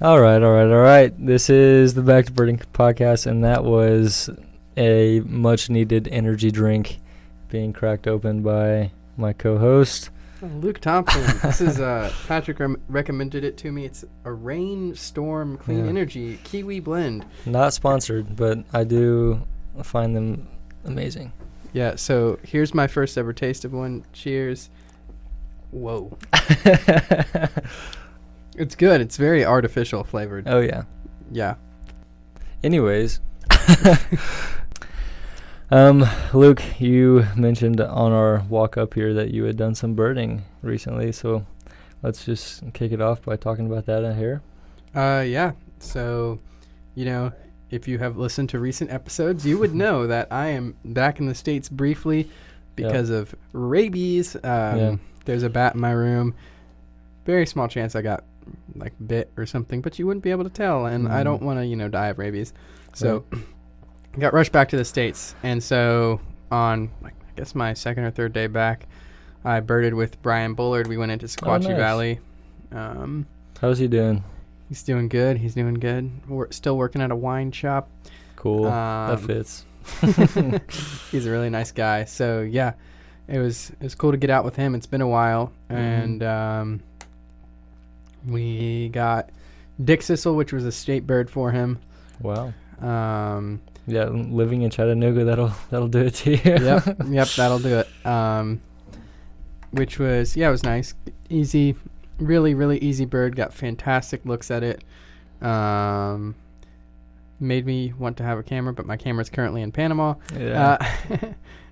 All right. This is the Back to Birding podcast, and that was a much-needed energy drink being cracked open by my co-host. Luke Thompson. This is Patrick recommended it to me. It's a Rainstorm Clean Energy Kiwi Blend. Not sponsored, but I do find them amazing. Yeah, so here's my first ever taste of one. Cheers. Whoa. It's good. It's very artificial flavored. Oh, yeah. Yeah. Anyways, Luke, you mentioned on our walk up here that you had done some birding recently, so let's just kick it off by talking about that in here. Yeah. So, if you have listened to recent episodes, you would know that I am back in the States briefly because of rabies. There's a bat in my room. Very small chance I got bit or something, but you wouldn't be able to tell, and I don't want to die of rabies. So I got rushed back to the States, and so on I guess my second or third day back, I birded with Brian Bullard. We went into Sequatchie Valley. How's he doing? He's doing good. We're still working at a wine shop. Cool. That fits. He's a really nice guy. So yeah, it was cool to get out with him. It's been a while, and we got Dick Sissel, which was a state bird for him. Wow. Living in Chattanooga, that'll do it to you. Yep, that'll do it. Which was, it was nice. Easy, really, really easy bird. Got fantastic looks at it. Made me want to have a camera, but my camera's currently in Panama. Yeah.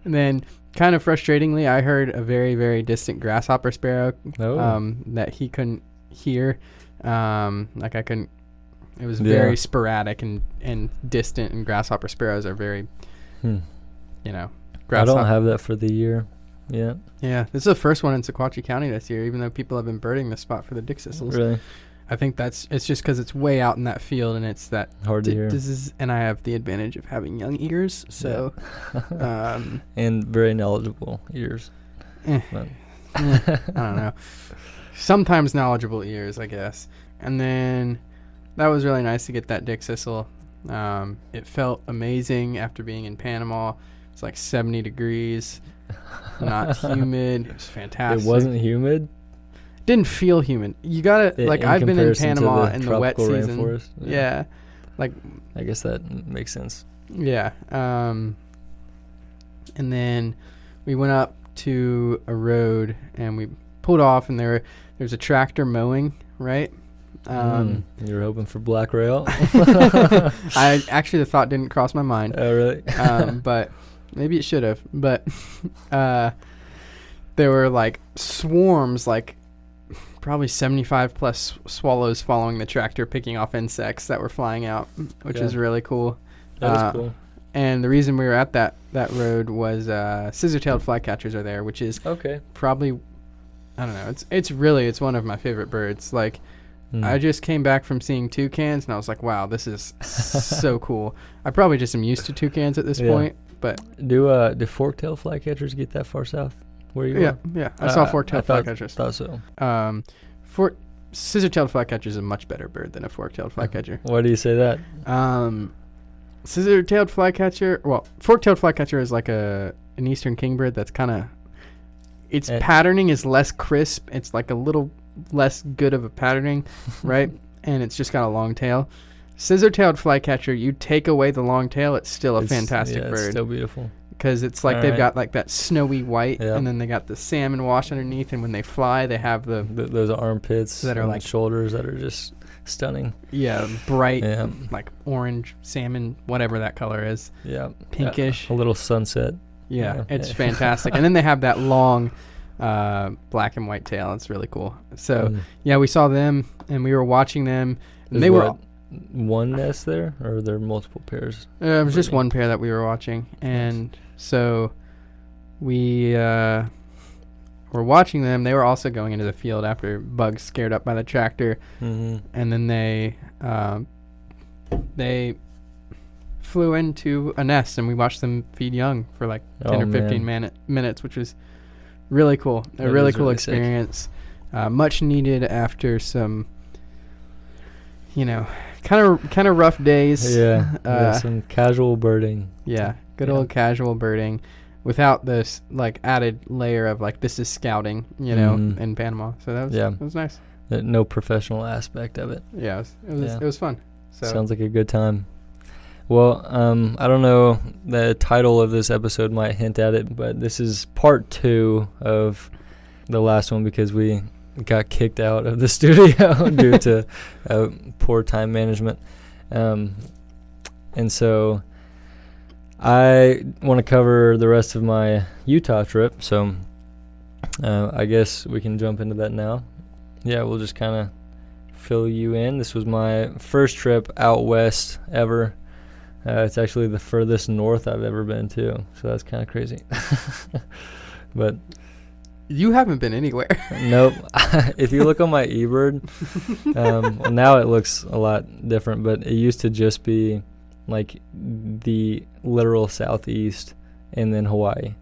And then, kind of frustratingly, I heard a very, very distant grasshopper sparrow that he couldn't hear. I couldn't. It was very sporadic and distant, and grasshopper sparrows are very, I don't have that for the year yet. Yeah, this is the first one in Sequatchie County this year, even though people have been birding the spot for the Dick Sissels. Really? I think it's just because it's way out in that field, and it's that hard to hear. And I have the advantage of having young ears, so and very knowledgeable ears. I don't know. Sometimes knowledgeable ears, I guess. And then that was really nice to get that Dick Sissel. It felt amazing after being in Panama. It's like 70 degrees, not humid. It was fantastic. It wasn't humid? Didn't feel humid. You gotta, I've been in Panama in the wet season. Rainforest. Yeah. I guess that makes sense. Yeah. And then we went up to a road and we pulled off, and there's a tractor mowing, right? You were hoping for black rail? The thought didn't cross my mind. Oh, really? But maybe it should have. But there were swarms, probably 75 plus swallows following the tractor, picking off insects that were flying out, which is really cool. That is cool. And the reason we were at that road was scissor-tailed flycatchers are there, which is probably, I don't know, it's one of my favorite birds. I just came back from seeing toucans, and I was like, wow, this is so cool. I probably just am used to toucans at this point. But do fork-tailed flycatchers get that far south where you are? Yeah. I saw fork-tailed flycatchers. Thought so. Scissor-tailed flycatcher is a much better bird than a fork-tailed flycatcher. Why do you say that? Scissor-tailed flycatcher. Well, fork-tailed flycatcher is like an eastern kingbird that's kind of. Its patterning is less crisp. It's a little less good of a patterning, right? And it's just got a long tail. Scissor-tailed flycatcher, you take away the long tail, it's still a fantastic bird. It's still beautiful. Because it's they've got that snowy white, and then they got the salmon wash underneath, and when they fly, they have those armpits that are shoulders that are just stunning. Yeah, bright, orange salmon, whatever that color is. Yeah, pinkish. A little sunset. Yeah, it's fantastic. And then they have that long black and white tail. It's really cool. So we saw them, and we were watching them, and they were one nest there, or are there multiple pairs? It was just one pair that we were watching, and so we were watching them. They were also going into the field after bugs scared up by the tractor, and then they flew into a nest, and we watched them feed young for 10 or 15 minutes, which was really cool. A really cool experience. Much needed after some kind of rough days. Yeah, some casual birding. Yeah, good old casual birding, without this like added layer of like this is scouting, in Panama. So that was nice. No professional aspect of it. Yeah, it was fun. So sounds like a good time. Well, I don't know, the title of this episode might hint at it, but this is part 2 of the last one because we got kicked out of the studio due to poor time management. And so I want to cover the rest of my Utah trip, so I guess we can jump into that now. Yeah, we'll just kind of fill you in. This was my first trip out west ever. It's actually the furthest north I've ever been to, so that's kind of crazy. But you haven't been anywhere. Nope. If you look on my eBird, well, now it looks a lot different, but it used to just be like the literal southeast and then Hawaii.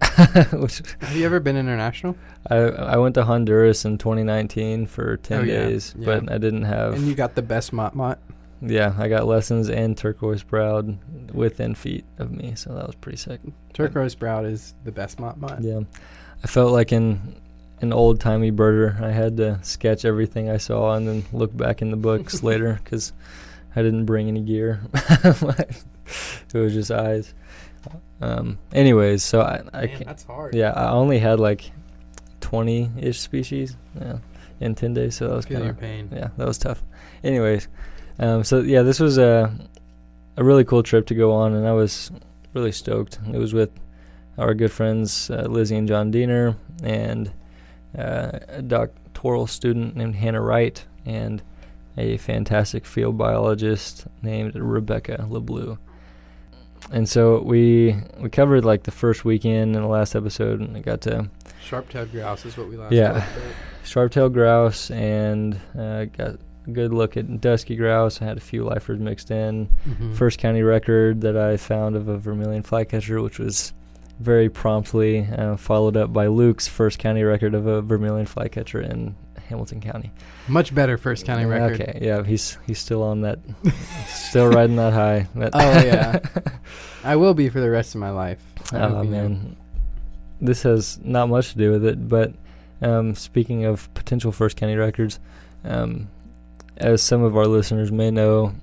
Have you ever been international? I went to Honduras in 2019 for 10 days, but I didn't have... And you got the best mott? Yeah, I got lessons and turquoise browed within feet of me, so that was pretty sick. Turquoise browed is the best mott. Yeah. I felt like an old-timey birder. I had to sketch everything I saw and then look back in the books later because I didn't bring any gear. It was just eyes. Anyways, so I can't... That's hard. Yeah, I only had like 20-ish species in 10 days, so that was kind of... pain. Yeah, that was tough. Anyways... So yeah, this was a really cool trip to go on, and I was really stoked. It was with our good friends Lizzie and John Diener, and a doctoral student named Hannah Wright, and a fantastic field biologist named Rebecca LeBlue. And so we covered like the first weekend in the last episode, and I got to sharp-tailed grouse is what we last talked about. Sharp-tailed grouse, and got good look at dusky grouse. I had a few lifers mixed in. Mm-hmm. First county record that I found of a vermilion flycatcher, which was very promptly followed up by Luke's first county record of a vermilion flycatcher in Hamilton County. Much better first county record. Okay, yeah, he's still on that, still riding that high. Oh yeah, I will be for the rest of my life. Oh man, this has not much to do with it, but speaking of potential first county records, as some of our listeners may know,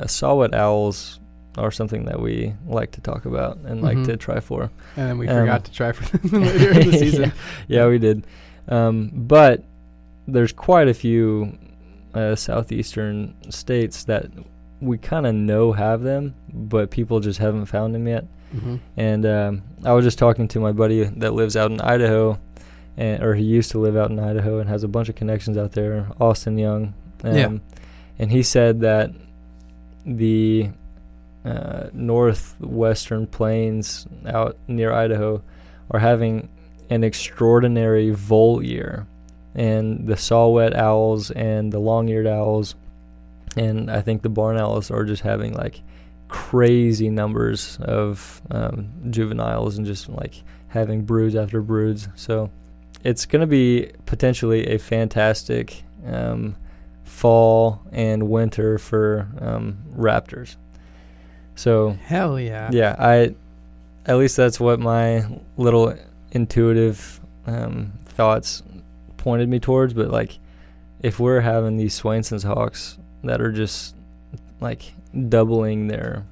saw-whet owls are something that we like to talk about and like to try for. And then we forgot to try for them later in the season. Yeah, we did. But there's quite a few southeastern states that we kind of know have them, but people just haven't found them yet. Mm-hmm. And I was just talking to my buddy that lives out in Idaho, or he used to live out in Idaho and has a bunch of connections out there, Austin Young. And he said that the northwestern plains out near Idaho are having an extraordinary vole year, and the saw-whet owls and the long-eared owls, and I think the barn owls are just having like crazy numbers of juveniles and just like having broods after broods. So it's going to be potentially a fantastic fall and winter for raptors. So hell yeah. Yeah, at least that's what my little intuitive thoughts pointed me towards. But like, if we're having these Swainson's hawks that are just like doubling their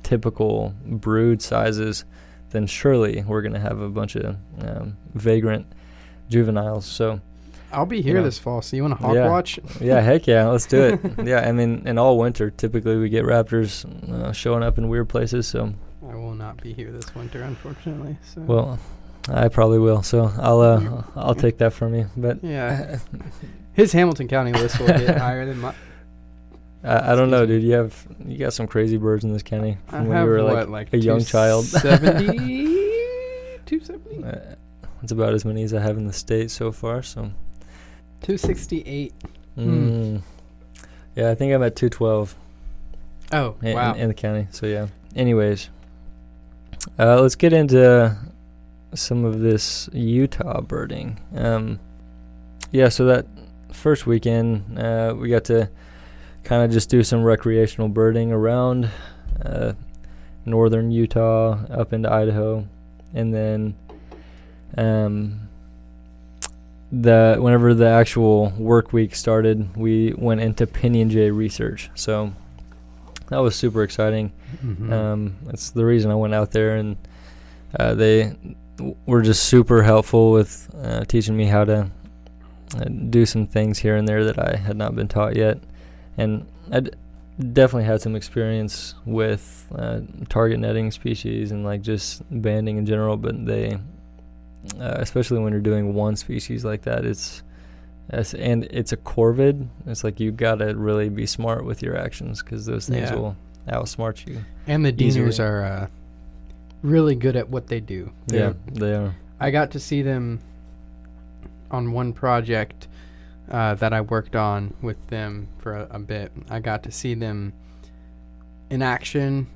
typical brood sizes, then surely we're gonna have a bunch of vagrant juveniles. So I'll be here this fall. So you want to hawk watch? Yeah, heck yeah, let's do it. Yeah, I mean, in all winter, typically we get raptors showing up in weird places. So I will not be here this winter, unfortunately. So. Well, I probably will. So I'll take that from you. But yeah, his Hamilton County list will get higher than my. I don't know, dude. You got some crazy birds in this county from when you were like a young child. 270. That's about as many as I have in the state so far. So 268. Yeah, I think I'm at 212. Oh, wow. In the county. So yeah. Anyways, let's get into some of this Utah birding. Yeah, so that first weekend, we got to kind of just do some recreational birding around northern Utah up into Idaho, and then whenever the actual work week started, we went into Pinyon Jay research. So that was super exciting. That's the reason I went out there, and they were just super helpful with teaching me how to do some things here and there that I had not been taught yet. And I definitely had some experience with target netting species and like just banding in general, but they especially when you're doing one species like that, and it's a corvid, it's like you gotta really be smart with your actions, because those things will outsmart you. And the diners are really good at what they do. They are. I got to see them on one project that I worked on with them for a bit. I got to see them in action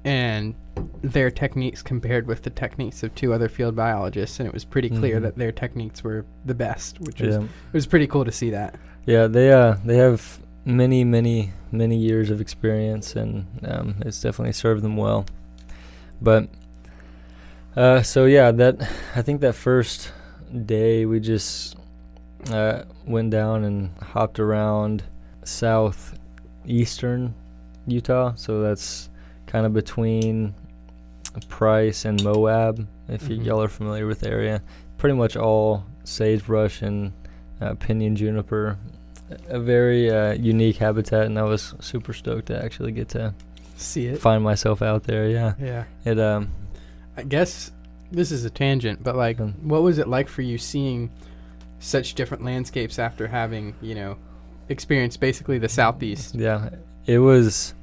and their techniques compared with the techniques of two other field biologists, and it was pretty clear that their techniques were the best, which was, it was pretty cool to see that. Yeah, they have many years of experience, and it's definitely served them well. But so yeah, I think that first day we just went down and hopped around southeastern Utah, so that's kind of between Price and Moab, if y'all are familiar with the area. Pretty much all sagebrush and pinyon juniper, a very unique habitat, and I was super stoked to actually get to see it, find myself out there. Yeah. It I guess this is a tangent, but like, what was it like for you seeing such different landscapes after having, experienced basically the Southeast? Yeah, it was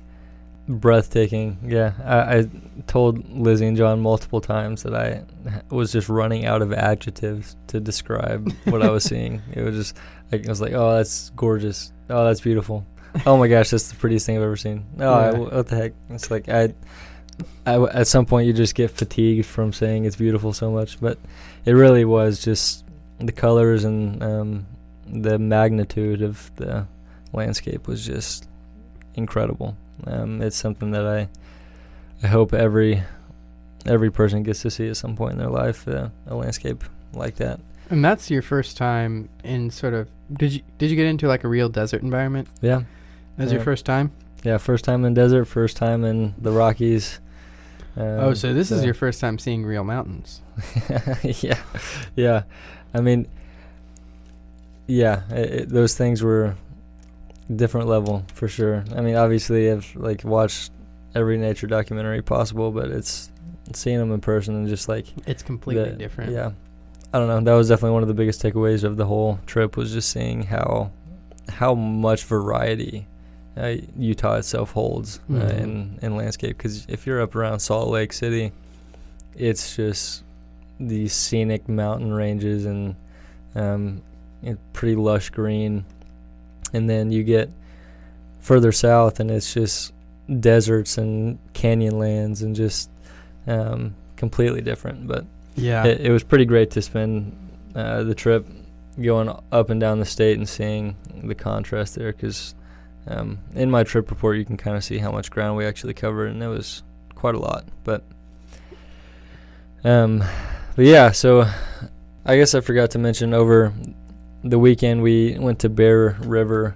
breathtaking. Yeah, I told Lizzie and John multiple times that I was just running out of adjectives to describe what I was seeing. It was just like, I was like, oh, that's gorgeous. Oh, that's beautiful. Oh my gosh, that's the prettiest thing I've ever seen. Oh, what the heck? It's like I at some point you just get fatigued from saying it's beautiful so much, but it really was just the colors and the magnitude of the landscape was just incredible. It's something that I hope every person gets to see at some point in their life, a landscape like that. And that's your first time in sort of, did you get into like a real desert environment? Yeah. That was your first time? Yeah, first time in desert, first time in the Rockies. So this is your first time seeing real mountains. Yeah. I mean, those things were different level for sure. I mean, obviously I've like watched every nature documentary possible, but it's seeing them in person and just like it's completely different. Yeah, I don't know. That was definitely one of the biggest takeaways of the whole trip, was just seeing how much variety Utah itself holds in landscape. Because if you're up around Salt Lake City, it's just these scenic mountain ranges and pretty lush green. And then you get further south, and it's just deserts and canyon lands and just completely different. But yeah, it was pretty great to spend the trip going up and down the state and seeing the contrast there, because in my trip report you can kind of see how much ground we actually covered, and it was quite a lot. But yeah, so I guess I forgot to mention, over the weekend we went to Bear River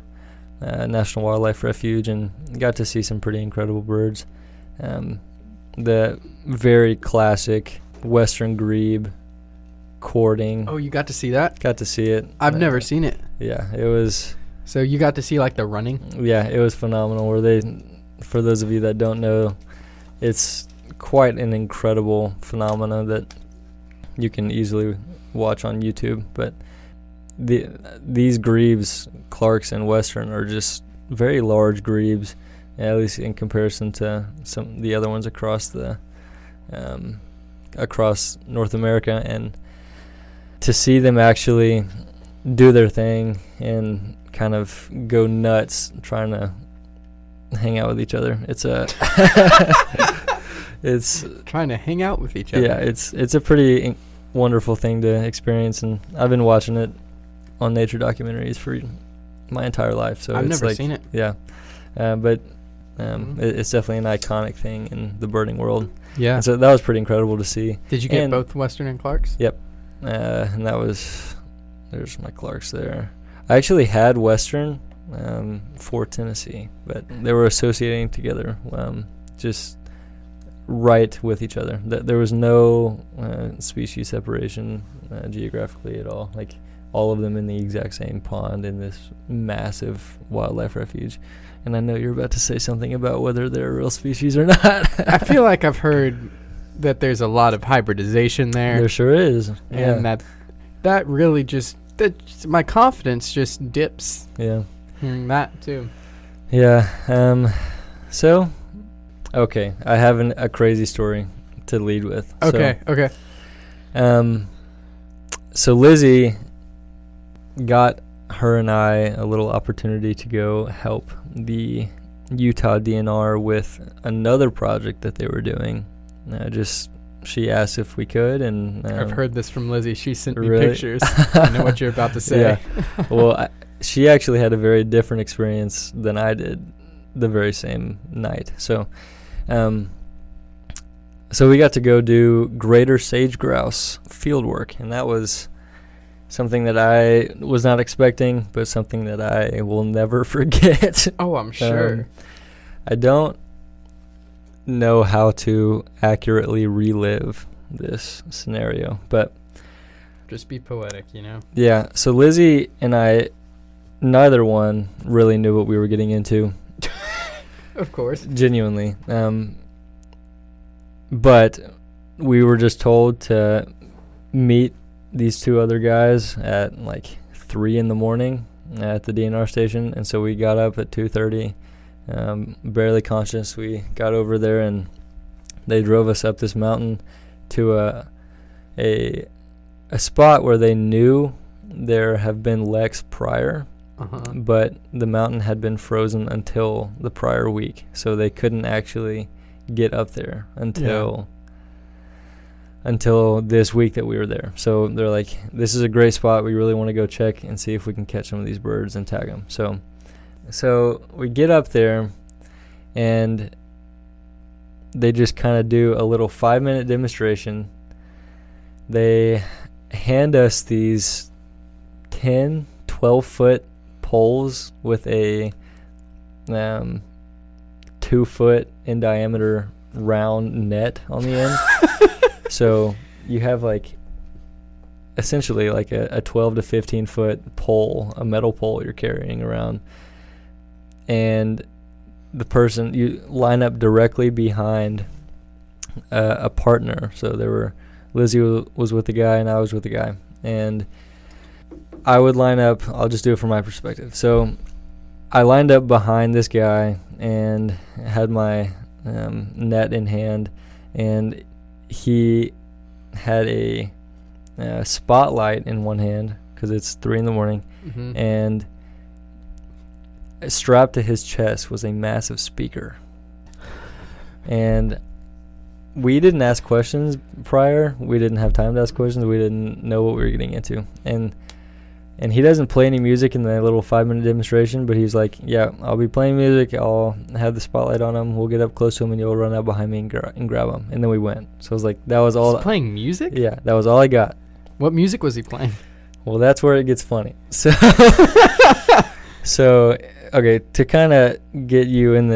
National Wildlife Refuge and got to see some pretty incredible birds. The very classic western grebe courting. Oh, you got to see that? Got to see it. I've never seen it. Yeah, it was. So you got to see like the running? Yeah, it was phenomenal. For those of you that don't know, it's quite an incredible phenomena that you can easily watch on YouTube. But these grebes, Clark's and Western, are just very large grebes, at least in comparison to some the other ones across North America. And to see them actually do their thing and kind of go nuts trying to hang out with each other, it's trying to hang out with each other. Yeah, it's a pretty wonderful thing to experience, and I've been watching it on nature documentaries for my entire life. So I've it's never seen it. Yeah, but it's definitely an iconic thing in the birding world. Yeah. And so that was pretty incredible to see. Did you get both Western and Clark's? Yep. And that was, there's my Clark's there. I actually had Western for Tennessee, but they were associating together just right with each other. There was no species separation geographically at all. Like all of them in the exact same pond in this massive wildlife refuge. And I know you're about to say something about whether they're a real species or not. I feel like I've heard that there's a lot of hybridization there. There sure is. And that really my confidence just dips. Yeah. Hearing that too. Yeah. So, okay, I have a crazy story to lead with. Okay. So Lizzie got her and I a little opportunity to go help the Utah DNR with another project that they were doing. She asked if we could, and I've heard this from Lizzie. She sent me really? pictures. I know what you're about to say. Yeah. Well, she actually had a very different experience than I did the very same night. So we got to go do Greater Sage-Grouse field work, and that was something that I was not expecting, but something that I will never forget. Oh, I'm sure. I don't know how to accurately relive this scenario, but just be poetic, Yeah, so Lizzie and I, neither one really knew what we were getting into. Of course. Genuinely. But we were just told to meet these two other guys at like 3 a.m. at the DNR station, and so we got up at 2:30, barely conscious. We got over there, and they drove us up this mountain to a spot where they knew there have been leks prior, but the mountain had been frozen until the prior week, so they couldn't actually get up there until this week that we were there. So they're like, this is a great spot. We really want to go check and see if we can catch some of these birds and tag them. So we get up there, and they just kind of do a little 5-minute demonstration. They hand us these 10, 12-foot poles with a 2-foot in diameter round net on the end. So you have essentially a 12 to 15 foot pole, a metal pole you're carrying around, and the person, you line up directly behind a partner. So Lizzie was with the guy and I was with the guy, and I would line up. I'll just do it from my perspective. So I lined up behind this guy and had my net in hand, and he had a spotlight in one hand because it's 3 a.m, and strapped to his chest was a massive speaker. And we didn't ask questions prior. We didn't have time to ask questions. We didn't know what we were getting into. And he doesn't play any music in the little 5-minute demonstration, but he's like, yeah, I'll be playing music. I'll have the spotlight on him. We'll get up close to him, and you'll run out behind me and grab him. And then we went. So I was like, that was all. He's playing music? Yeah, that was all I got. What music was he playing? Well, that's where it gets funny. So okay, to kind of get you in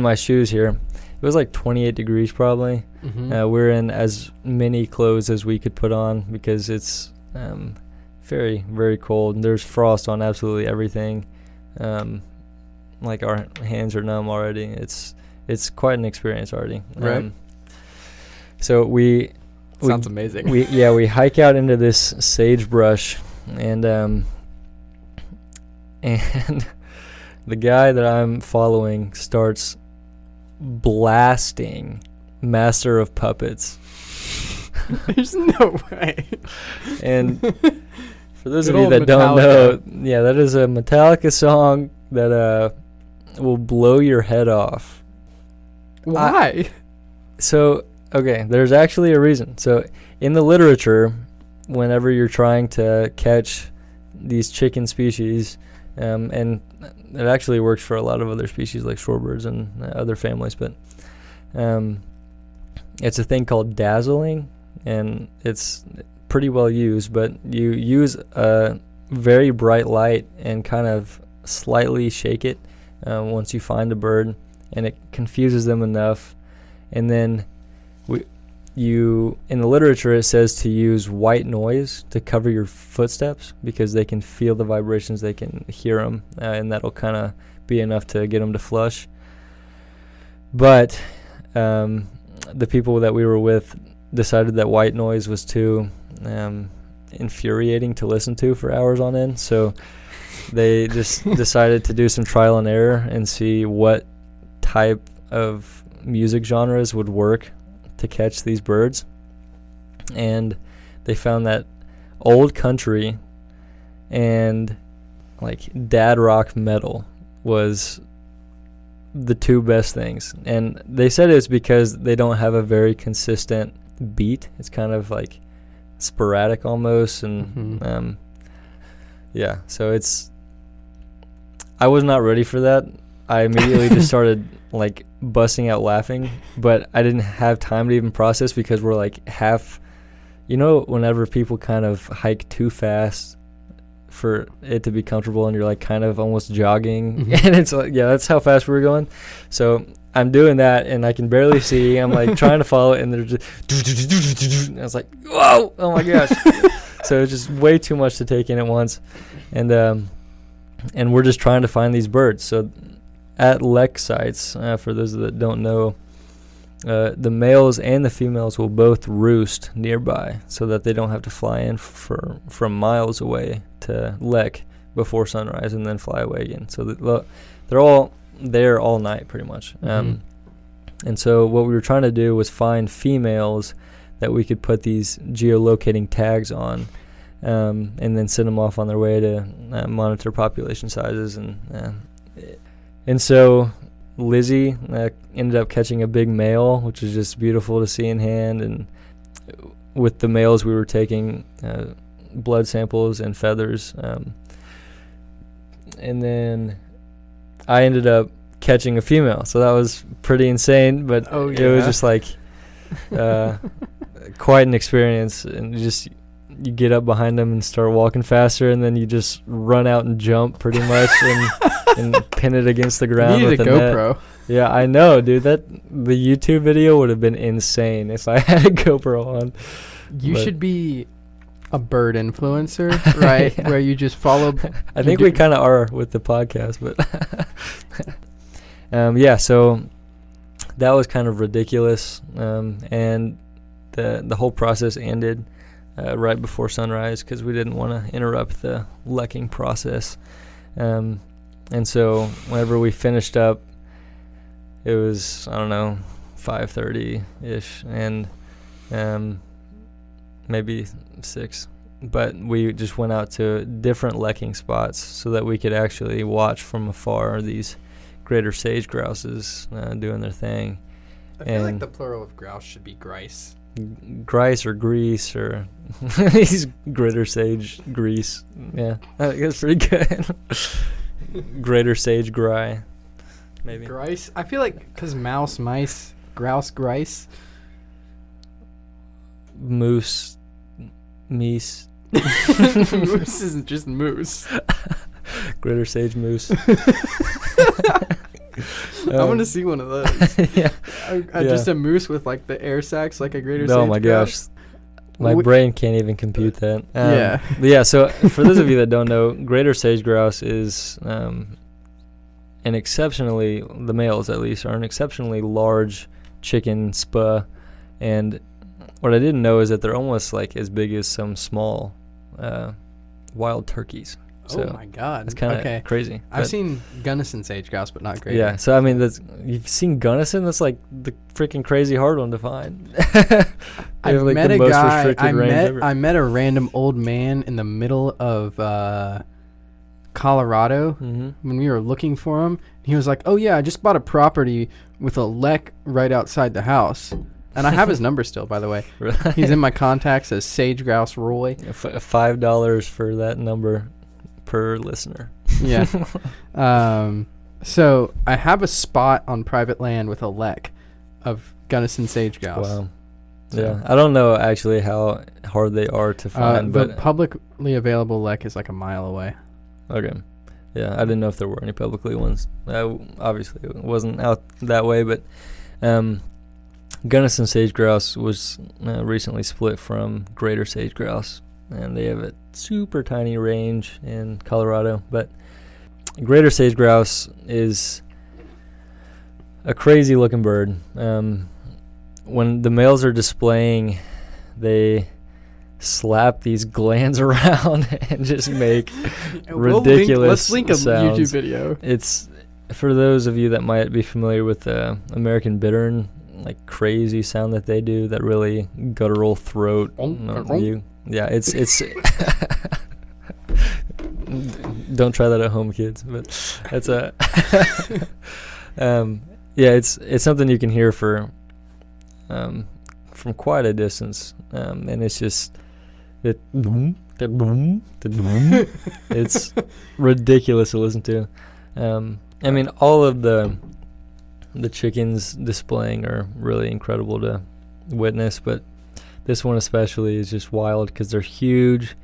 my shoes here, it was like 28 degrees probably. We're in as many clothes as we could put on because it's very, very cold. There's frost on absolutely everything. Like our hands are numb already. It's quite an experience already. Right. So sounds amazing. We hike out into this sagebrush, and the guy that I'm following starts blasting Master of Puppets. There's no way. And for those Good of you old that don't know, Metallica. yeah, that is a Metallica song that will blow your head off. Why? Okay, there's actually a reason. So in the literature, whenever you're trying to catch these chicken species, and it actually works for a lot of other species like shorebirds and other families, but it's a thing called dazzling, and it's pretty well used, but you use a very bright light and kind of slightly shake it once you find a bird, and it confuses them enough. And then in the literature it says to use white noise to cover your footsteps because they can feel the vibrations, they can hear them, and that'll kind of be enough to get them to flush. But the people that we were with decided that white noise was too infuriating to listen to for hours on end, so they just decided to do some trial and error and see what type of music genres would work to catch these birds. And they found that old country and like dad rock metal was the two best things. And they said it's because they don't have a very consistent beat. It's kind of like sporadic almost, and yeah, so I was not ready for that. I immediately just started like busting out laughing, but I didn't have time to even process because we're like half, whenever people kind of hike too fast for it to be comfortable and you're like kind of almost jogging, and it's like, yeah, that's how fast we were going. So I'm doing that and I can barely see. I'm like trying to follow it, and they're just I was like, whoa, oh my gosh. So it's just way too much to take in at once, and we're just trying to find these birds. So at lek sites, for those that don't know, the males and the females will both roost nearby so that they don't have to fly in from miles away to lek before sunrise and then fly away again. So they're all there all night pretty much. And so what we were trying to do was find females that we could put these geolocating tags on, and then send them off on their way to monitor population sizes. And so Lizzie ended up catching a big male, which was just beautiful to see in hand. And with the males, we were taking blood samples and feathers. And then I ended up catching a female. So that was pretty insane, but it was just like quite an experience. And you get up behind them and start walking faster, and then you just run out and jump pretty much and pin it against the ground. You need with a GoPro. Net. Yeah, I know, dude. The YouTube video would have been insane if I had a GoPro on. You should be a bird influencer, right? Yeah. Where you just follow. I think we kind of are with the podcast, but yeah. So that was kind of ridiculous, and the whole process ended right before sunrise because we didn't want to interrupt the lekking process. And so whenever we finished up, it was, 5:30-ish, and maybe 6. But we just went out to different lekking spots so that we could actually watch from afar these greater sage-grouses doing their thing. I feel like the plural of grouse should be grice. Grice or grease or these greater sage grease. Yeah, I think that's pretty good. Greater sage gry, maybe. Grice? I feel like because mouse, mice, grouse, grice. Moose, meese. Moose isn't just moose. Greater sage moose. I want to see one of those. Yeah. Just a moose with like the air sacs, like a greater sage. Oh my gosh. My brain can't even compute that. Yeah. But yeah, so for those of you that don't know, greater sage-grouse is the males at least, are an exceptionally large chicken spa. And what I didn't know is that they're almost like as big as some small wild turkeys. So oh my god, it's kind of crazy. I've seen Gunnison sage-grouse, but not greater. Yeah, so I mean, you've seen Gunnison. That's like the freaking crazy hard one to find. I met a guy. I met a random old man in the middle of Colorado when we were looking for him. He was like, "Oh yeah, I just bought a property with a lek right outside the house." And I have his number still, by the way. Really? He's in my contacts as Sage Grouse Roy. $5 for that number. per listener. Yeah. So I have a spot on private land with a lek of Gunnison Sage-Grouse. Wow. So, yeah, I don't know actually how hard they are to find. the but publicly available lek is like a mile away. Okay. Yeah, I didn't know if there were any publicly ones. Obviously, it wasn't out that way, but Gunnison Sage-Grouse was recently split from Greater Sage-Grouse, and they have a super tiny range in Colorado. But Greater Sage-Grouse is a crazy looking bird. When the males are displaying, they slap these glands around and just make ridiculous let's link a sounds. YouTube video. It's for those of you that might be familiar with the American bittern, like crazy sound that they do, that really guttural throat view. Yeah, it's don't try that at home, kids, but that's a yeah, it's something you can hear from quite a distance, and it's just it's ridiculous to listen to. I mean, all of the chickens displaying are really incredible to witness, but this one especially is just wild because they're huge.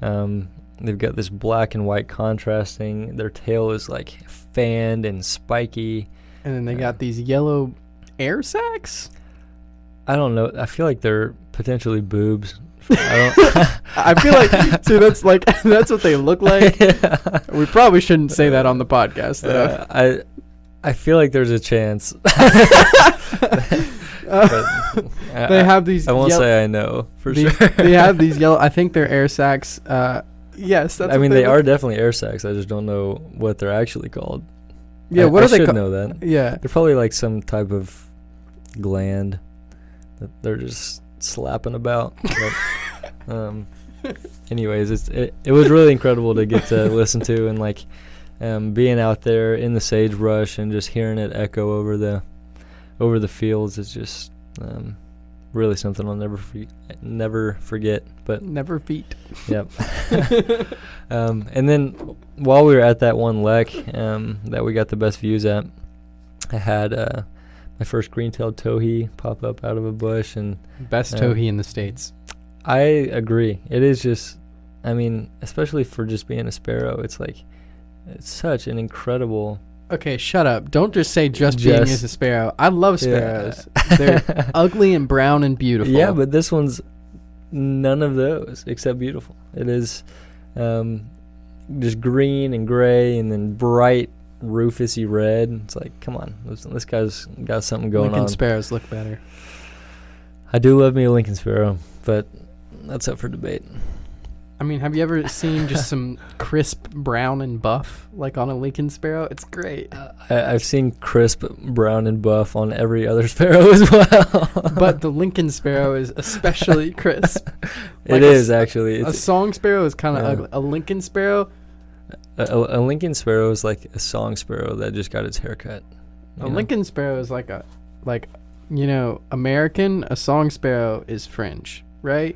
They've got this black and white contrasting. Their tail is like fanned and spiky. And then they got these yellow air sacs. I don't know. I feel like they're potentially boobs. I feel like, see, that's what they look like. Yeah. We probably shouldn't say that on the podcast, though. I feel like there's a chance. They have these. I won't say I know for sure. They have these yellow. I think they're air sacs. Yes, that's. I mean, they are definitely air sacs. I just don't know what they're actually called. Yeah, what are they? I should know that. Yeah, they're probably like some type of gland that they're just slapping about. But, anyways, it was really incredible to get to listen to, and like being out there in the sagebrush and just hearing it echo over the fields is just really something I'll never forget. But never feet. Yep. And then while we were at that one lek that we got the best views at, I had my first green-tailed towhee pop up out of a bush, and best towhee in the States. I agree. It is just, I mean, especially for just being a sparrow, it's like, it's such an incredible. Okay, shut up. Don't just say just being as a sparrow. I love sparrows. Yeah. They're ugly and brown and beautiful. Yeah, but this one's none of those except beautiful. It is just green and gray and then bright rufusy red. It's like, come on, this guy's got something going on. Lincoln sparrows look better. I do love me a Lincoln sparrow, but that's up for debate. I mean, have you ever seen just some crisp brown and buff, like on a Lincoln sparrow? It's great. I've seen crisp brown and buff on every other sparrow as well. But the Lincoln sparrow is especially crisp. It is, actually. A song sparrow is kind of ugly. A Lincoln sparrow? A Lincoln sparrow is like a song sparrow that just got its hair cut. Lincoln sparrow is like American. A song sparrow is French, right?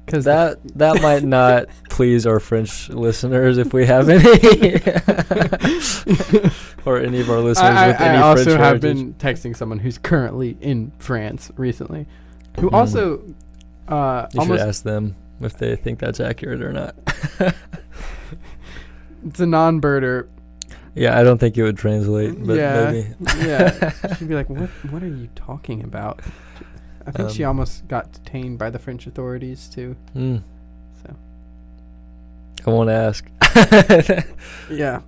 Because that might not please our French listeners if we have any, or any of our listeners with any French heritage. I also have been texting someone who's currently in France recently, who also you should ask them if they think that's accurate or not. It's a non-birder. Yeah, I don't think it would translate, but maybe. Yeah, she'd be like, "What are you talking about?" I think she almost got detained by the French authorities too. So I won't ask. Yeah.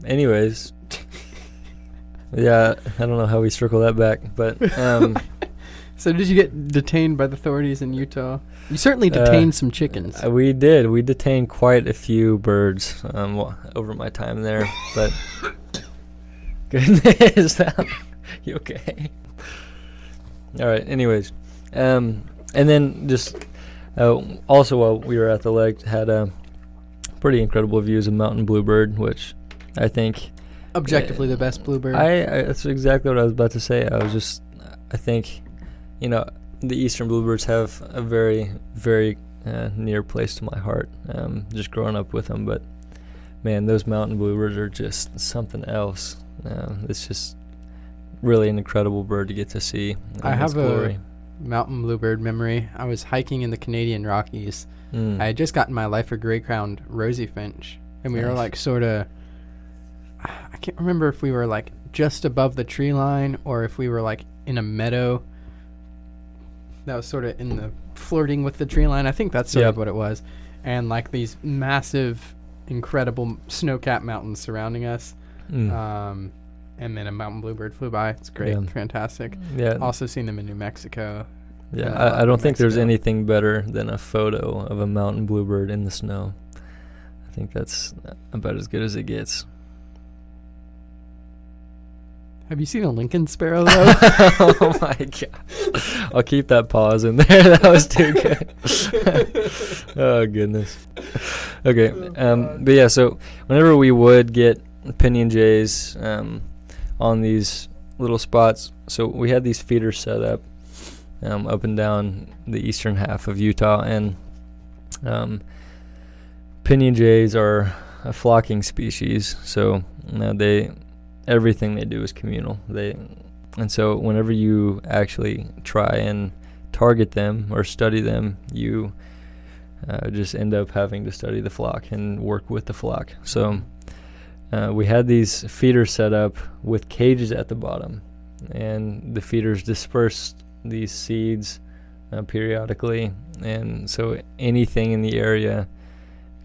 Anyways. Yeah, I don't know how we circle that back, but so did you get detained by the authorities in Utah? You certainly detained some chickens. We did. We detained quite a few birds over my time there, but goodness, you okay? All right. Anyways, and then just also while we were at the lake, had pretty incredible views of mountain bluebird, which I think objectively the best bluebird. That's exactly what I was about to say. I think, the eastern bluebirds have a very, very near place to my heart, just growing up with them. But man, those mountain bluebirds are just something else. It's just really an incredible bird to get to see. I have a mountain bluebird memory. I was hiking in the Canadian Rockies. I had just gotten my lifer gray-crowned rosy finch, and we were like sort of, I can't remember if we were like just above the tree line or if we were like in a meadow that was sort of in the flirting with the tree line. I think that's sort of what it was. And like these massive, incredible snow-capped mountains surrounding us. And then a mountain bluebird flew by. It's great. Fantastic. Yeah. Also seen them in New Mexico. Yeah, I don't think there's anything better than a photo of a mountain bluebird in the snow. I think that's about as good as it gets. Have you seen a Lincoln sparrow, though? Oh, my God. I'll keep that pause in there. That was too good. Oh, goodness. Okay. But, yeah, so whenever we would get Pinyon Jays on these little spots, so we had these feeders set up and down the eastern half of Utah, and Pinyon Jays are a flocking species, so everything they do is communal. And so whenever you actually try and target them or study them, you just end up having to study the flock and work with the flock. So we had these feeders set up with cages at the bottom, and the feeders dispersed these seeds periodically, and so anything in the area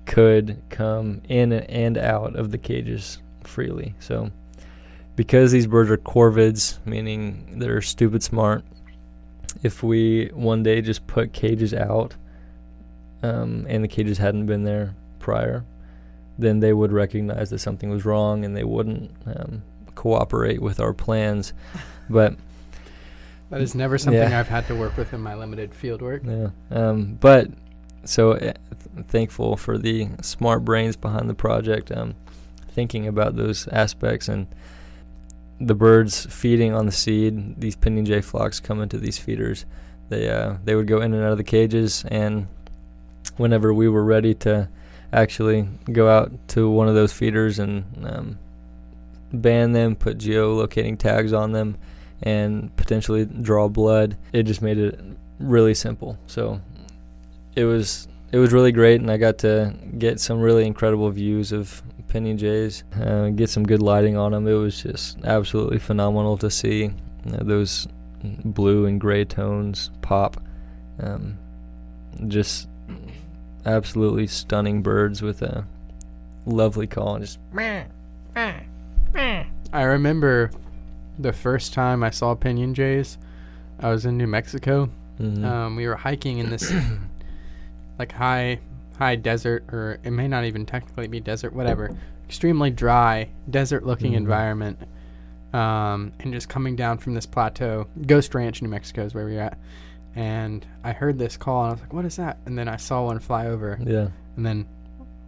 could come in and out of the cages freely. So because these birds are corvids, meaning they're stupid smart, if we one day just put cages out and the cages hadn't been there prior, then they would recognize that something was wrong and they wouldn't cooperate with our plans. But that is never something I've had to work with in my limited field work. Yeah. But so thankful for the smart brains behind the project, thinking about those aspects, and the birds feeding on the seed. These Pinyon Jay flocks come into these feeders. They would go in and out of the cages, and whenever we were ready to actually go out to one of those feeders and ban them, put geolocating tags on them, and potentially draw blood, it just made it really simple. So it was really great, and I got to get some really incredible views of Pinyon Jays, get some good lighting on them. It was just absolutely phenomenal to see those blue and gray tones pop. Just absolutely stunning birds with a lovely call, and just I remember the first time I saw Pinyon Jays, I was in New Mexico. We were hiking in this like high desert, or it may not even technically be desert, whatever, extremely dry desert looking environment, and just coming down from this plateau. Ghost Ranch, New Mexico is where we were at, and I heard this call and I was like, what is that? And then I saw one fly over, and then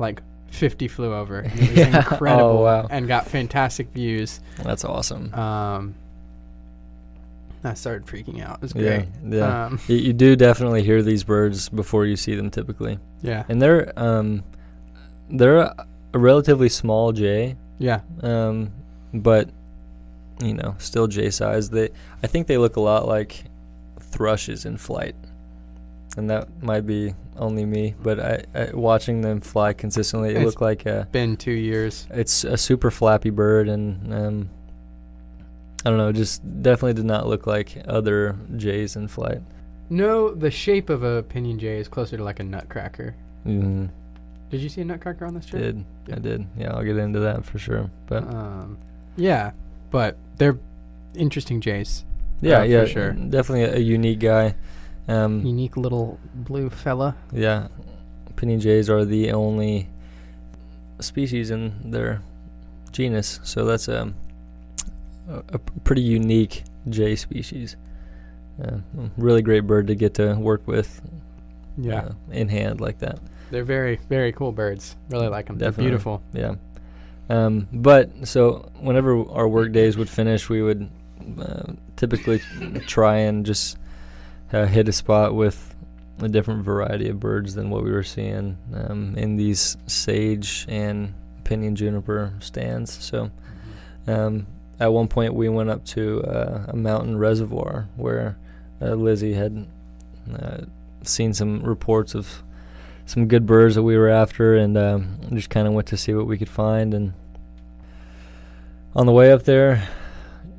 like 50 flew over, and it was incredible. Oh, wow. And got fantastic views. That's awesome. I started freaking out. It was great. Yeah. You do definitely hear these birds before you see them typically. Yeah. And they're a relatively small jay. Yeah. But still jay size. I think they look a lot like thrushes in flight. And that might be only me, but I watching them fly consistently, it looked like been 2 years. It's a super flappy bird, and I don't know, just definitely did not look like other jays in flight. No, the shape of a Pinyon Jay is closer to like a nutcracker. Mm-hmm. Did you see a nutcracker on this trip? I did. Yeah, I'll get into that for sure. But yeah, but they're interesting jays. Yeah, for sure. Definitely a unique guy. Unique little blue fella. Yeah, Pinyon Jays are the only species in their genus, so that's a pretty unique jay species. Really great bird to get to work with. Yeah, in hand like that. They're very, very cool birds. Really like them. Definitely. They're beautiful. Yeah. But so whenever our work days would finish, we would typically try and just hit a spot with a different variety of birds than what we were seeing in these sage and pinyon juniper stands. So at one point we went up to a mountain reservoir where Lizzie had seen some reports of some good birds that we were after, and just kind of went to see what we could find. And on the way up there,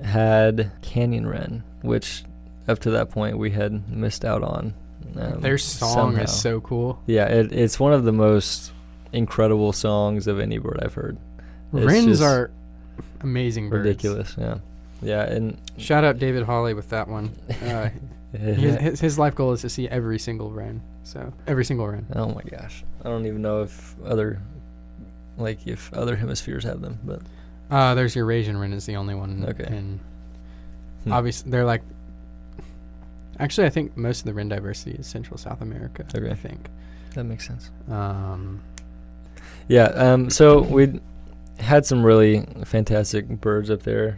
had canyon wren, which up to that point we had missed out on. Their song somehow. is so cool. Yeah, it's one of the most incredible songs of any bird I've heard. Wrens are amazing birds. Ridiculous, yeah. And shout out David Hawley with that one. His life goal is to see every single wren. So every single wren. Oh my gosh, I don't even know if other hemispheres have them, but there's Eurasian wren is the only one. Okay. And obviously they're like. Actually, I think most of the wren diversity is Central South America. Okay. I think that makes sense. So we had some really fantastic birds up there.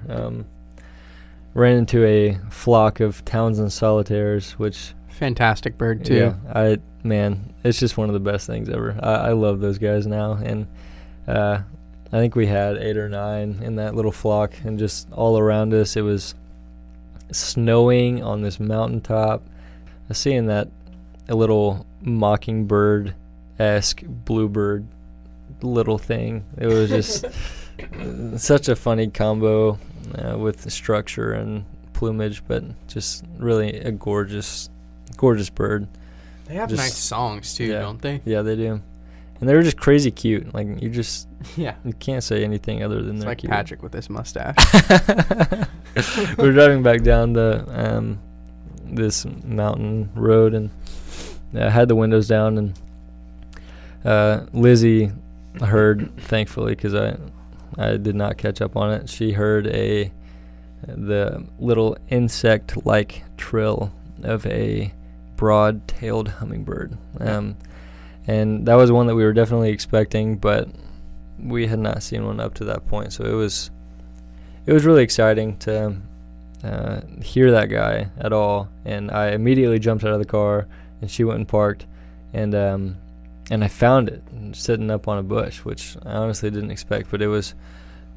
Ran into a flock of Townsend solitaires, which fantastic bird too. Yeah, it's just one of the best things ever. I love those guys now, and I think we had 8 or 9 in that little flock, and just all around us it was snowing on this mountaintop. Seeing that a little mockingbird-esque bluebird little thing, it was just such a funny combo with the structure and plumage, but just really a gorgeous bird. They have nice songs too, don't they? Yeah, they do. And they were just crazy cute. Like you can't say anything other than it's they're like cute. Patrick with his mustache. We were driving back down the this mountain road, and had the windows down, and Lizzie heard, thankfully, because I did not catch up on it. She heard the little insect-like trill of a broad-tailed hummingbird. And that was one that we were definitely expecting, but we had not seen one up to that point. So it was really exciting to hear that guy at all. And I immediately jumped out of the car, and she went and parked, and I found it sitting up on a bush, which I honestly didn't expect. But it was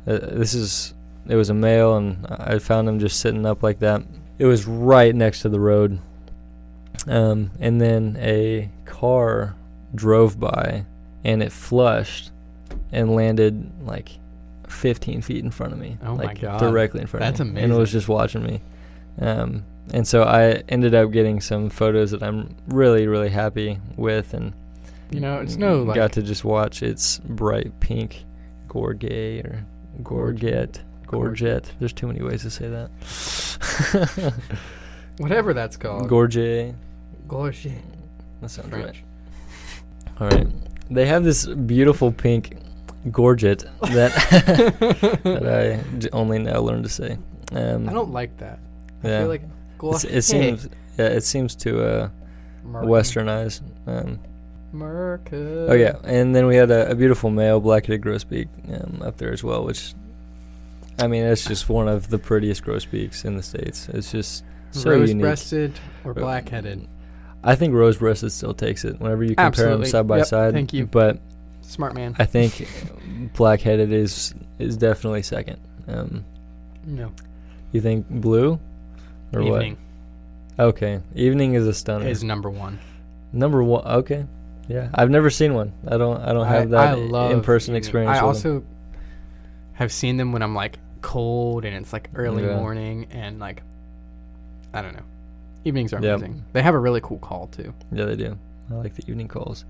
a male, and I found him just sitting up like that. It was right next to the road, and then a car drove by, and it flushed and landed like 15 feet in front of me. Oh like my God. Directly in front That's of me. amazing. And it was just watching me. And so I ended up getting some photos that I'm really, really happy with, and it's no like got to just watch its bright pink gorget or gorget. There's too many ways to say that. Whatever that's called. Gorget. That sounds French. right. All right. They have this beautiful pink gorget that I only now learned to say. I don't like that. I Yeah. feel like It seems to westernize. Marcus. Oh yeah, and then we had a beautiful male black-headed grosbeak up there as well, which it's just one of the prettiest grosbeaks in the States. It's just so unique. Rose-breasted or black-headed? I think rose-breasted still takes it whenever you compare them side by side. Thank you. But smart man. I think black-headed is definitely second. No. You think blue or Evening. what? Okay, evening is a stunner. Is number 1. Number 1. Okay. Yeah, I've never seen one. I don't have that in-person experience. I also have seen them when I'm like cold and it's like early morning, and like I don't know. Evenings are amazing. They have a really cool call too. Yeah, they do. I like the evening calls.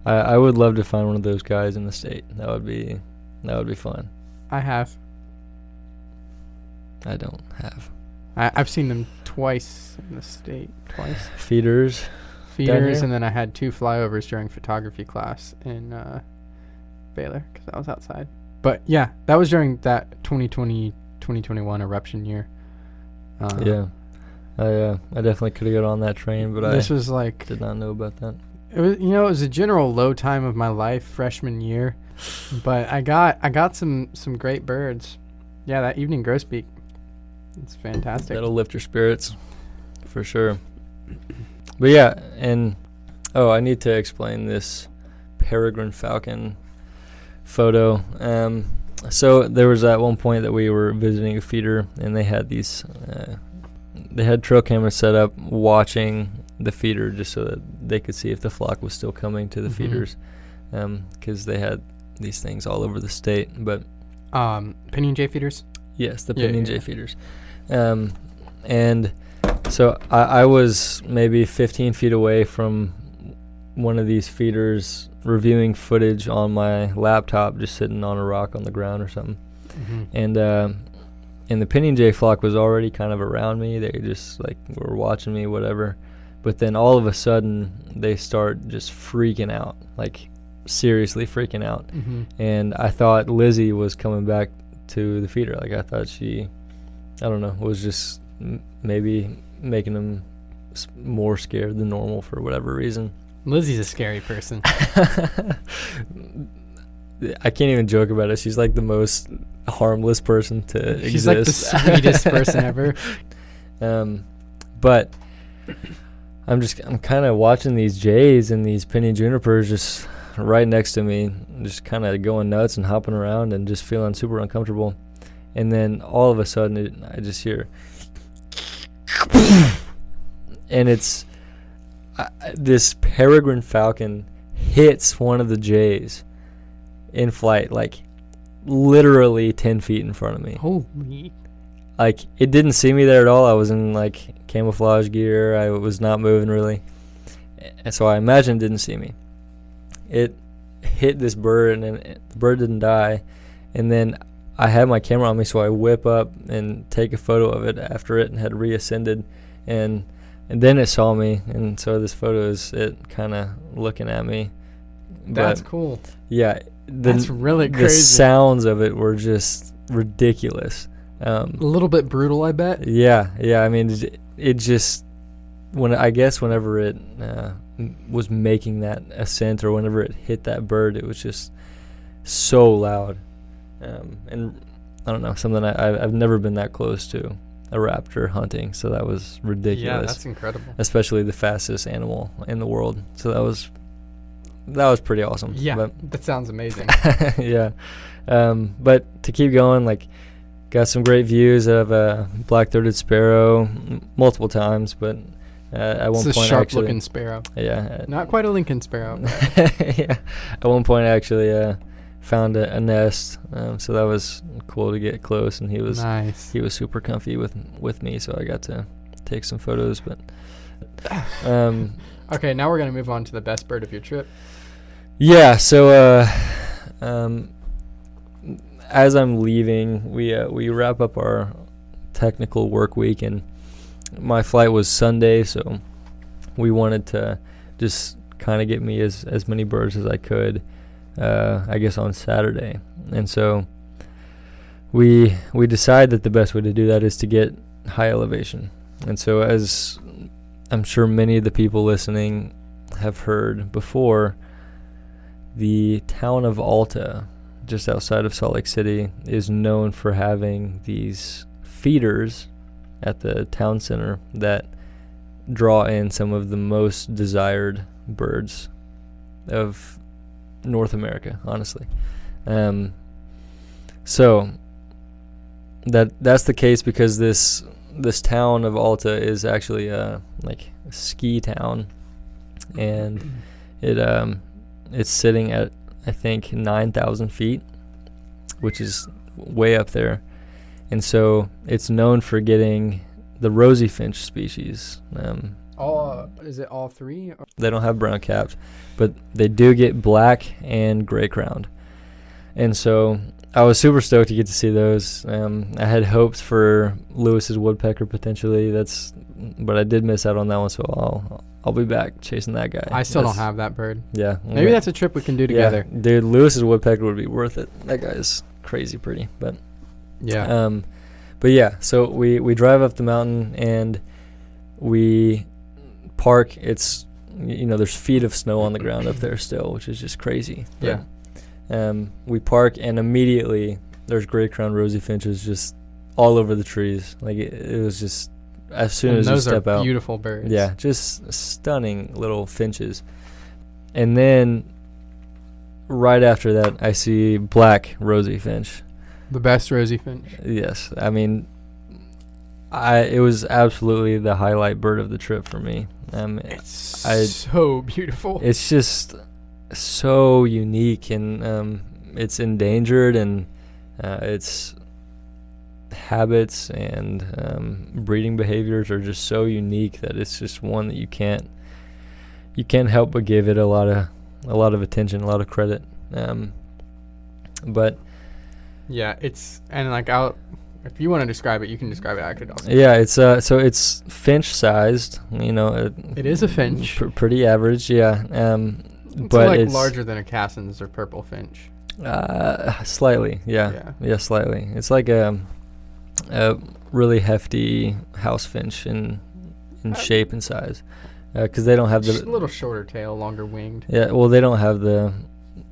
I would love to find one of those guys in the state. That would be fun. I have. I don't have. I've seen them twice in the state. Twice. Feeders, and then I had 2 flyovers during photography class in Baylor because I was outside. But yeah, that was during that 2020-2021 eruption year. Yeah. I definitely could have got on that train, but this was like did not know about that. It was it was a general low time of my life, freshman year, but I got some great birds. Yeah, that evening grosbeak, it's fantastic. That'll lift your spirits, for sure. But yeah, and Oh, I need to explain this peregrine falcon photo. So there was at one point that we were visiting a feeder, and they had these, they had trail cameras set up watching the feeder just so that they could see if the flock was still coming to the feeders, because they had these things all over the state. But Pinyon Jay feeders? Yes, the Pinyon Jay feeders. And so I was maybe 15 feet away from one of these feeders reviewing footage on my laptop, just sitting on a rock on the ground or something. And the Pinyon Jay flock was already kind of around me. They just like were watching me, whatever. But then all of a sudden they start just freaking out, like seriously freaking out. And I thought Lizzie was coming back to the feeder. Like I thought she, I don't know, was just maybe making them more scared than normal for whatever reason. Lizzie's a scary person. I can't even joke about it. She's like the most harmless person to exist. She's like the sweetest person ever. But I'm kind of watching these jays and these pinyon junipers just right next to me, just kind of going nuts and hopping around and just feeling super uncomfortable. And then all of a sudden I just hear and it's this peregrine falcon hits one of the jays in flight, like literally 10 feet in front of me. Holy. Like it didn't see me there at all. I was in like camouflage gear. I was not moving really. And so I imagine it didn't see me. It hit this bird and the bird didn't die. And then I had my camera on me, so I whip up and take a photo of it after it had reascended. And then it saw me, and so this photo is it kind of looking at me. That's cool. Yeah. That's really crazy. The sounds of it were just ridiculous. A little bit brutal, I bet. Yeah. I mean, it just, whenever it was making that ascent or whenever it hit that bird, it was just so loud. And I don't know, something I've never been that close to a raptor hunting, so that was ridiculous. Yeah, that's incredible. Especially the fastest animal in the world. So that was pretty awesome. Yeah, that sounds amazing. Yeah. But to keep going, like, got some great views of a black-throated sparrow multiple times, but at one point, it's a sharp-looking sparrow. Yeah. Not quite a Lincoln sparrow. Yeah. At one point, I actually found a nest, so that was cool to get close, and he was nice. He was super comfy with me, so I got to take some photos. But okay, now we're gonna move on to the best bird of your trip. Yeah. So as I'm leaving, we wrap up our technical work week, and my flight was Sunday, so we wanted to just kind of get me as many birds as I could, I guess, on Saturday. And so we decide that the best way to do that is to get high elevation. And so, as I'm sure many of the people listening have heard before, the town of Alta, just outside of Salt Lake City, is known for having these feeders at the town center that draw in some of the most desired birds of North America, honestly. So that's the case because this town of Alta is actually like a ski town, and it's sitting at, I think, 9,000 feet, which is way up there. And so it's known for getting the rosy finch species. Is it all three? They don't have brown caps, but they do get black and gray crowned. And so I was super stoked to get to see those. I had hopes for Lewis's woodpecker potentially. But I did miss out on that one, so I'll be back chasing that guy. I still don't have that bird. Yeah. Maybe that's a trip we can do together. Yeah, dude, Lewis's woodpecker would be worth it. That guy is crazy pretty, but yeah. But yeah, so we drive up the mountain and we park. It's, there's feet of snow on the ground up there still, which is just crazy. Yeah. We park and immediately there's gray crowned rosy finches just all over the trees. Like it was just, as soon as you step out. Those are beautiful birds. Yeah, just stunning little finches. And then right after that, I see black rosy finch. The best rosy finch. Yes. I mean, it was absolutely the highlight bird of the trip for me. It's so beautiful. It's just so unique, and it's endangered, and its habits and breeding behaviors are just so unique that it's just one that you can't help but give it a lot of attention, a lot of credit. But yeah, it's, and like if you want to describe it, you can describe it. I could also. Yeah, it's so it's finch sized. You know, it is a finch. Pretty average, yeah. It's but like it's larger than a Cassin's or purple finch. Slightly, yeah, slightly. It's like a really hefty house finch in shape and size, because they don't have a little shorter tail, longer winged. Yeah, well, they don't have the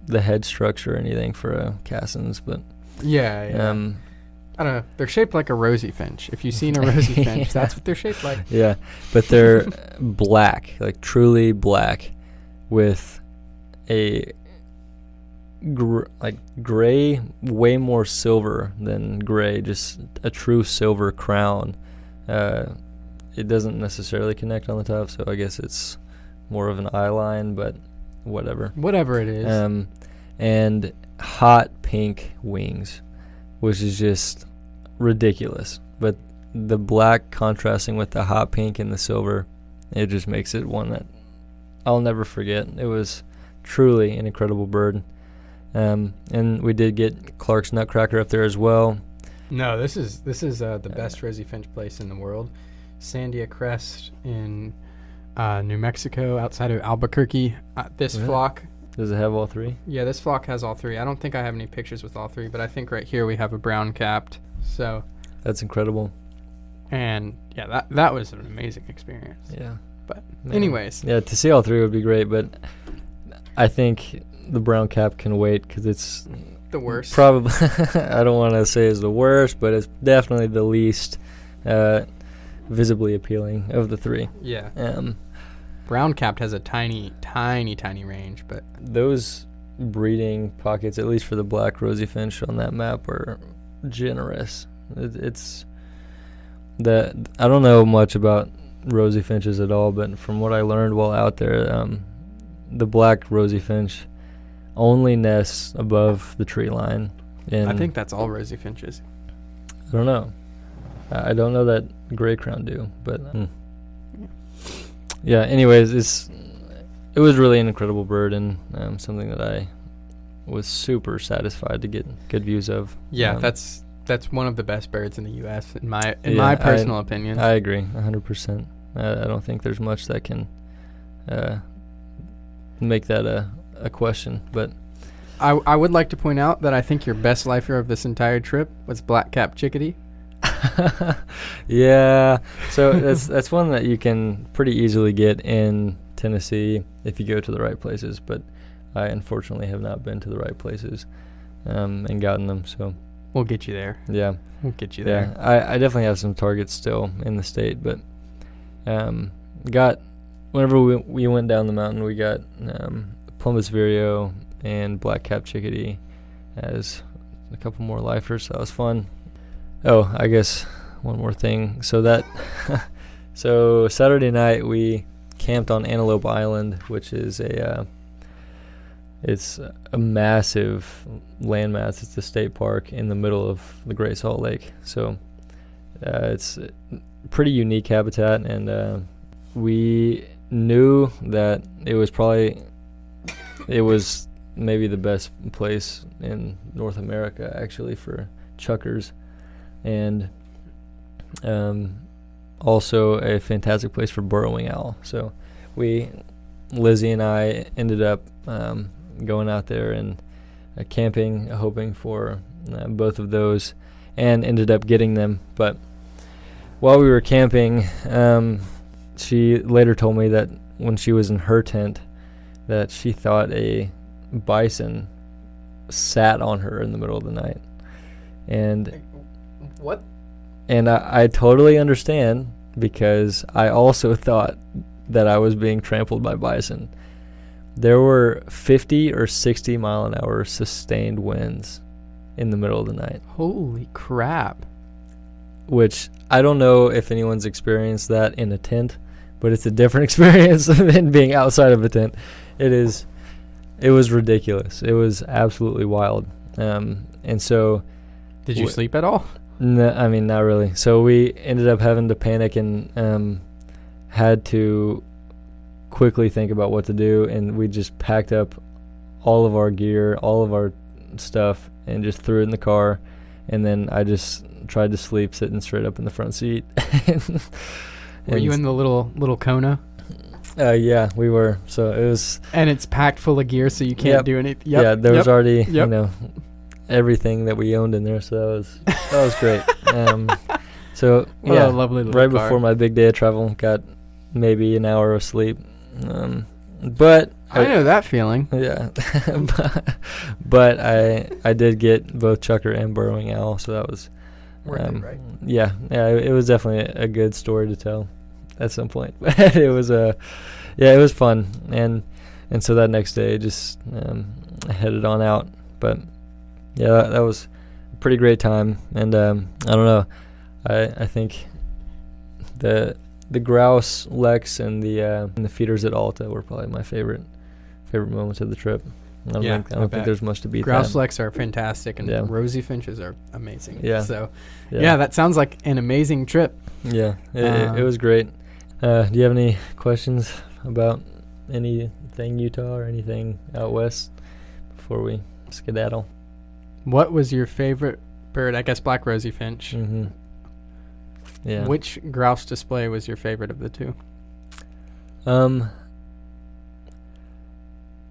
head structure or anything for a Cassin's, but yeah. I don't know. They're shaped like a rosy finch. If you've seen a rosy finch, that's what they're shaped like. Yeah, but they're black, like truly black, with a gray, way more silver than gray, just a true silver crown. It doesn't necessarily connect on the top, so I guess it's more of an eye line, but whatever. Whatever it is. And hot pink wings, which is just ridiculous. But the black contrasting with the hot pink and the silver, it just makes it one that I'll never forget. It was truly an incredible bird. And we did get Clark's Nutcracker up there as well. No, this is the best rosy finch place in the world. Sandia Crest in New Mexico, outside of Albuquerque. This flock. Does it have all three? Yeah, this flock has all three. I don't think I have any pictures with all three, but I think right here we have a brown capped. So that's incredible. And yeah, that was an amazing experience. Yeah. But anyways. Yeah, to see all three would be great, but I think the brown cap can wait because it's the worst. Probably, I don't want to say it's the worst, but it's definitely the least visibly appealing of the three. Yeah. Brown capped has a tiny range, but those breeding pockets, at least for the black rosy finch on that map, are generous. It's that I don't know much about rosy finches at all, but from what I learned while out there, the black rosy finch only nests above the tree line. And I think that's all rosy finches. I don't know. I don't know that gray crown do, but yeah. Anyways, it was really an incredible bird, and something that I was super satisfied to get good views of. Yeah, that's one of the best birds in the U.S. in my personal opinion. I agree 100%. I don't think there's much that can make that a question, but I would like to point out that I think your best lifer of this entire trip was black-capped chickadee. Yeah, so that's one that you can pretty easily get in Tennessee if you go to the right places, but I unfortunately have not been to the right places and gotten them, so we'll get you there. Yeah, we'll get you there. I definitely have some targets still in the state, but whenever we went down the mountain, we got Plumbus vireo and black-capped chickadee as a couple more lifers, so that was fun. Oh, I guess one more thing. So so Saturday night we camped on Antelope Island, which is it's a massive landmass. It's a state park in the middle of the Great Salt Lake. So it's a pretty unique habitat, and we knew that it was maybe the best place in North America actually for chuckers. And also a fantastic place for burrowing owl. So Lizzie and I ended up going out there and camping, hoping for both of those, and ended up getting them. But while we were camping, she later told me that when she was in her tent, that she thought a bison sat on her in the middle of the night. And what? And I totally understand, because I also thought that I was being trampled by bison. there were 50 or 60 mile an hour sustained winds in the middle of the night. Holy crap. Which I don't know if anyone's experienced that in a tent, but it's a different experience than being outside of a tent. It was ridiculous. It was absolutely wild. And so... Did you sleep at all? No, I mean, not really. So we ended up having to panic and had to quickly think about what to do, and we just packed up all of our gear, all of our stuff, and just threw it in the car, and then I just tried to sleep sitting straight up in the front seat. Were you in the little Kona? Yeah, we were. So it was... And it's packed full of gear, so you can't do anything. Yep. Yeah, there was already, everything that we owned in there, so that was great. So a lovely little right car. Before my big day of travel, got maybe an hour of sleep. But I know that feeling. Yeah. But I did get both chucker and burrowing owl, so that was worth it, right? Yeah, it was definitely a good story to tell at some point. It was it was fun, and so that next day just headed on out. But yeah, that was a pretty great time, and I don't know, I think the grouse leks and the feeders at Alta were probably my favorite moments of the trip. I don't think there's much to beat. Grouse leks are fantastic, and rosy finches are amazing. Yeah. So, that sounds like an amazing trip. Yeah, it was great. Do you have any questions about anything Utah or anything out west before we skedaddle? What was your favorite bird? I guess black rosy finch. Mm-hmm. Yeah. Which grouse display was your favorite of the two?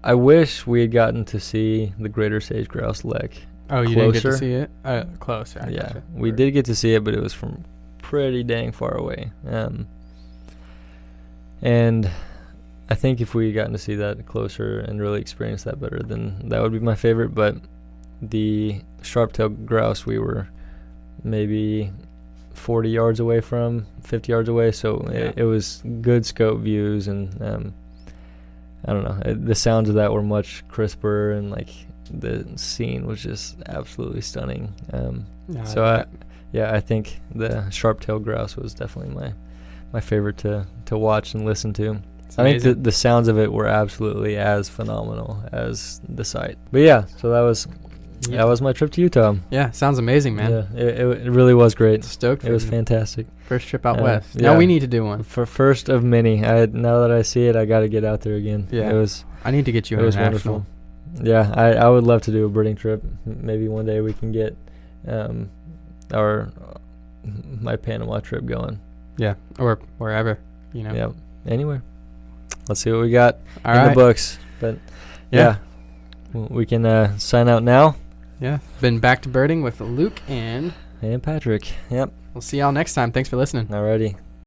I wish we had gotten to see the Greater Sage-Grouse lek. Oh, you didn't get to see it? Closer. Yeah, we did get to see it, but it was from pretty dang far away. And I think if we had gotten to see that closer and really experience that better, then that would be my favorite. But the sharp-tailed grouse, we were maybe 40 yards away from, 50 yards away, so it was good scope views, and I don't know, the sounds of that were much crisper, and like the scene was just absolutely stunning. I think the sharp-tailed grouse was definitely my favorite to watch and listen to. I think the sounds of it were absolutely as phenomenal as the sight. But yeah, so that was my trip to Utah. Yeah, sounds amazing, man. Yeah, it really was great. Stoked. It was fantastic. First trip out west. Now we need to do one. For first of many. Now that I see it, I got to get out there again. Yeah. I need to get you international. It was wonderful. Yeah, I would love to do a birding trip. Maybe one day we can get my Panama trip going. Yeah, or wherever, Yeah, anywhere. Let's see what we got in the books. But yeah, we can sign out now. Yeah, been back to birding with Luke and Patrick. Yep. We'll see y'all next time. Thanks for listening. Alrighty.